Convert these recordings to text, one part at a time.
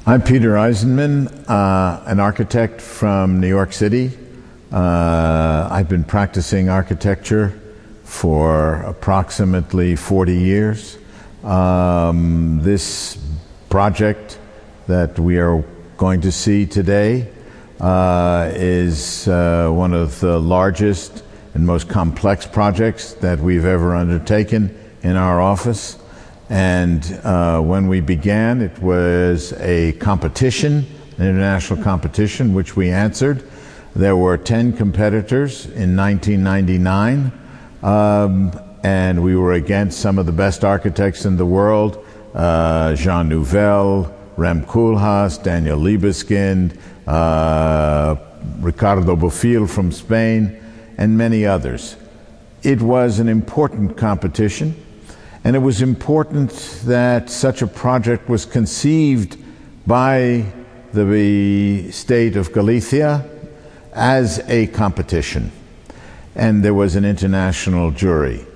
I'm Peter Eisenman, an architect from New York City. I've been practicing architecture for approximately 40 years. This project that we are going to see today is one of the largest and most complex projects that we've ever undertaken in our office. And when we began, it was a competition, an international competition, which we answered. There were 10 competitors in 1999, and we were against some of the best architects in the world, Jean Nouvel, Rem Koolhaas, Daniel Libeskind, Ricardo Bofill from Spain, and many others. It was an important competition. And it was important that such a project was conceived by the state of Galicia as a competition. And there was an international jury.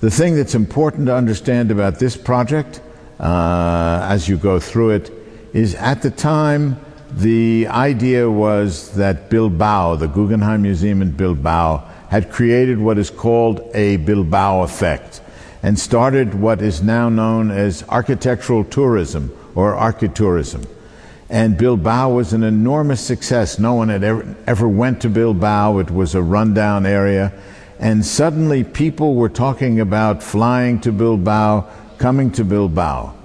The thing that's important to understand about this project, as you go through it, is at the time, the idea was that Bilbao, the Guggenheim Museum in Bilbao, had created what is called a Bilbao effect, and started what is now known as architectural tourism or architourism. And Bilbao was an enormous success. No one had ever went to Bilbao. It was a rundown area. And suddenly people were talking about flying to Bilbao, coming to Bilbao.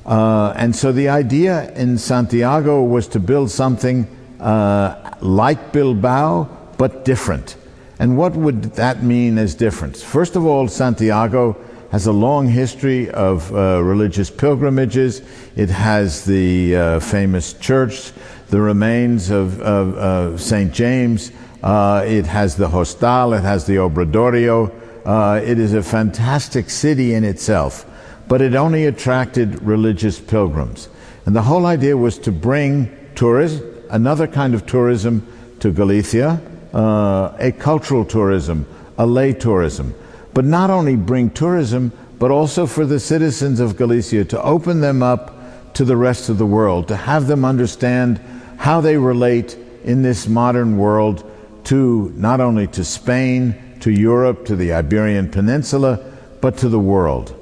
And so the idea in Santiago was to build something like Bilbao, but different. And what would that mean as difference? First of all, Santiago has a long history of religious pilgrimages. It has the famous church, the remains of St. James. It has the Hostal, it has the Obradorio. It is a fantastic city in itself, but it only attracted religious pilgrims. And the whole idea was to bring tourism, another kind of tourism to Galicia, a cultural tourism, a lay tourism. But not only bring tourism, but also for the citizens of Galicia to open them up to the rest of the world, to have them understand how they relate in this modern world to not only to Spain, to Europe, to the Iberian Peninsula, but to the world.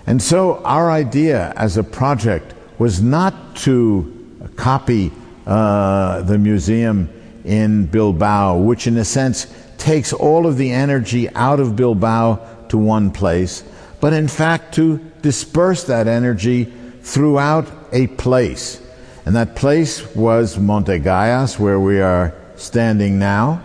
And so our idea as a project was not to copy the museum in Bilbao, which in a sense takes all of the energy out of Bilbao to one place, but in fact to disperse that energy throughout a place. And that place was Monte Gaias, where we are standing now,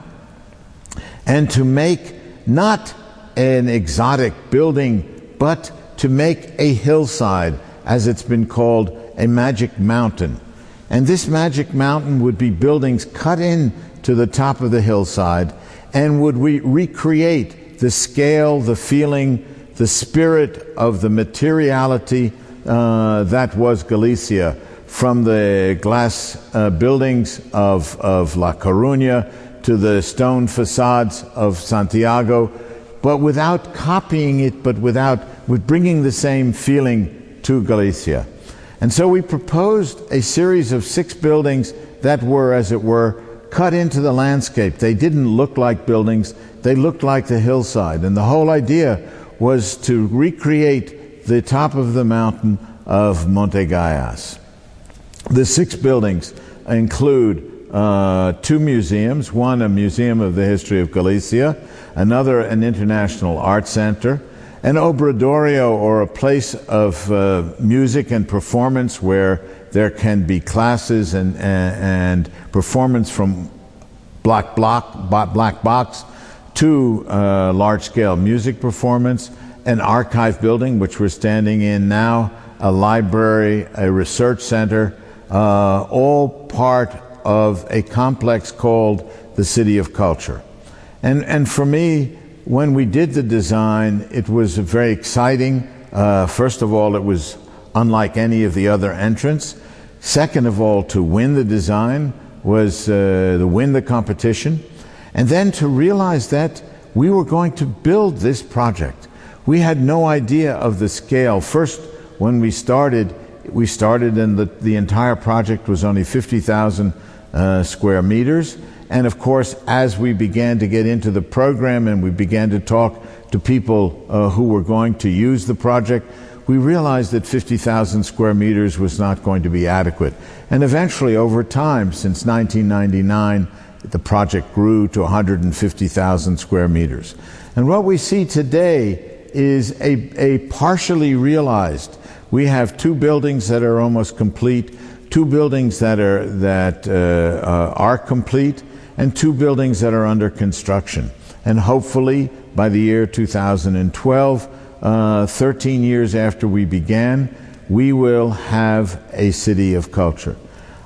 and to make not an exotic building, but to make a hillside, as it's been called, a magic mountain. And this magic mountain would be buildings cut in to the top of the hillside, and would we recreate the scale, the feeling, the spirit of the materiality that was Galicia, from the glass buildings of La Coruña to the stone facades of Santiago, but without copying it, but with bringing the same feeling to Galicia. And so we proposed a series of 6 buildings that were, as it were, cut into the landscape. They didn't look like buildings, they looked like the hillside. And the whole idea was to recreate the top of the mountain of Monte Gaias. The 6 buildings include 2 museums, one a museum of the history of Galicia, another an international art center, an obradorio, or a place of music and performance where there can be classes and performance from black box to large-scale music performance, an archive building, which we're standing in now, a library, a research center, all part of a complex called the City of Culture. And for me, when we did the design, it was very exciting. First of all, it was unlike any of the other entrants. Second of all, to win the design was to win the competition. And then to realize that we were going to build this project. We had no idea of the scale. First, when we started, We started, and the entire project was only 50,000 square meters. And of course, as we began to get into the program and we began to talk to people who were going to use the project, we realized that 50,000 square meters was not going to be adequate. And eventually, over time, since 1999, the project grew to 150,000 square meters. And what we see today is a partially realized. We have 2 buildings that are almost complete, 2 buildings that are complete, and 2 buildings that are under construction. And hopefully, by the year 2012, 13 years after we began, we will have a city of culture.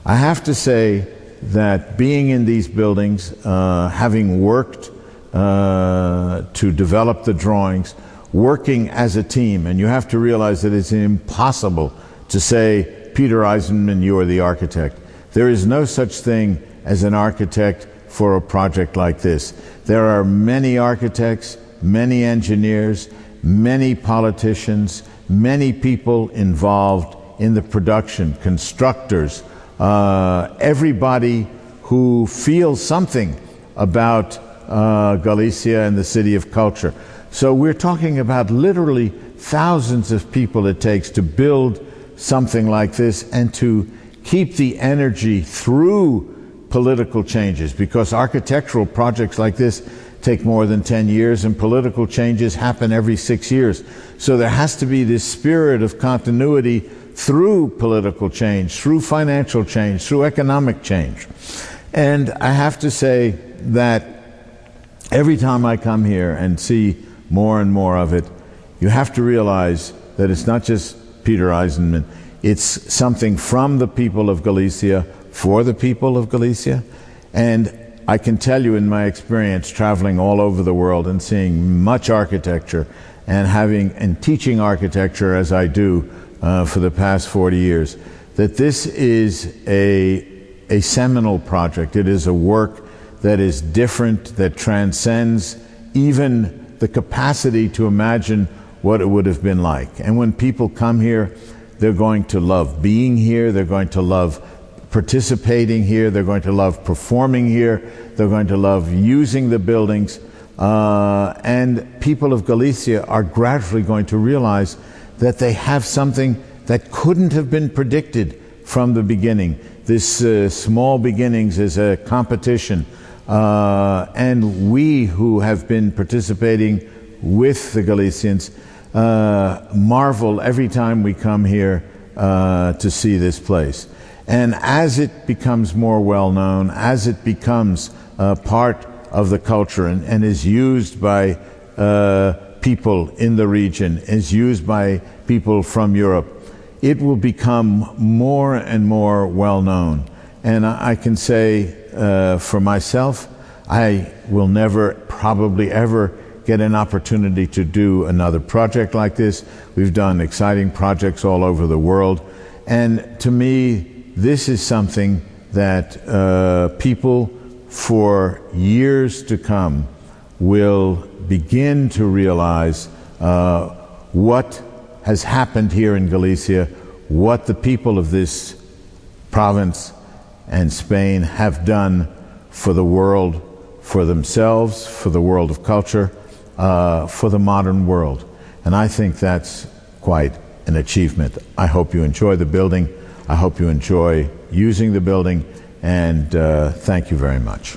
I have to say that being in these buildings, having worked to develop the drawings, working as a team, and you have to realize that it's impossible to say, Peter Eisenman, you are the architect. There is no such thing as an architect for a project like this. There are many architects, many engineers, many politicians, many people involved in the production, constructors, everybody who feels something about Galicia and the city of culture. So we're talking about literally thousands of people it takes to build something like this and to keep the energy through political changes, because architectural projects like this take more than 10 years and political changes happen every 6 years. So there has to be this spirit of continuity through political change, through financial change, through economic change. And I have to say that every time I come here and see more and more of it, you have to realize that it's not just Peter Eisenman, it's something from the people of Galicia, for the people of Galicia. And I can tell you in my experience traveling all over the world and seeing much architecture and teaching architecture as I do for the past 40 years, that this is a seminal project. It is a work that is different, that transcends even the capacity to imagine what it would have been like. And when people come here, they're going to love being here, they're going to love participating here, they're going to love performing here, they're going to love using the buildings, and people of Galicia are gradually going to realize that they have something that couldn't have been predicted from the beginning. This small beginnings is a competition, and we who have been participating with the Galicians marvel every time we come here to see this place. And as it becomes more well known, as it becomes part of the culture and is used by people in the region, is used by people from Europe, it will become more and more well known. And I can say for myself, I will never, probably ever, get an opportunity to do another project like this. We've done exciting projects all over the world. And to me, this is something that people for years to come will begin to realize what has happened here in Galicia, what the people of this province and Spain have done for the world, for themselves, for the world of culture, for the modern world. And I think that's quite an achievement. I hope you enjoy the building. I hope you enjoy using the building, and thank you very much.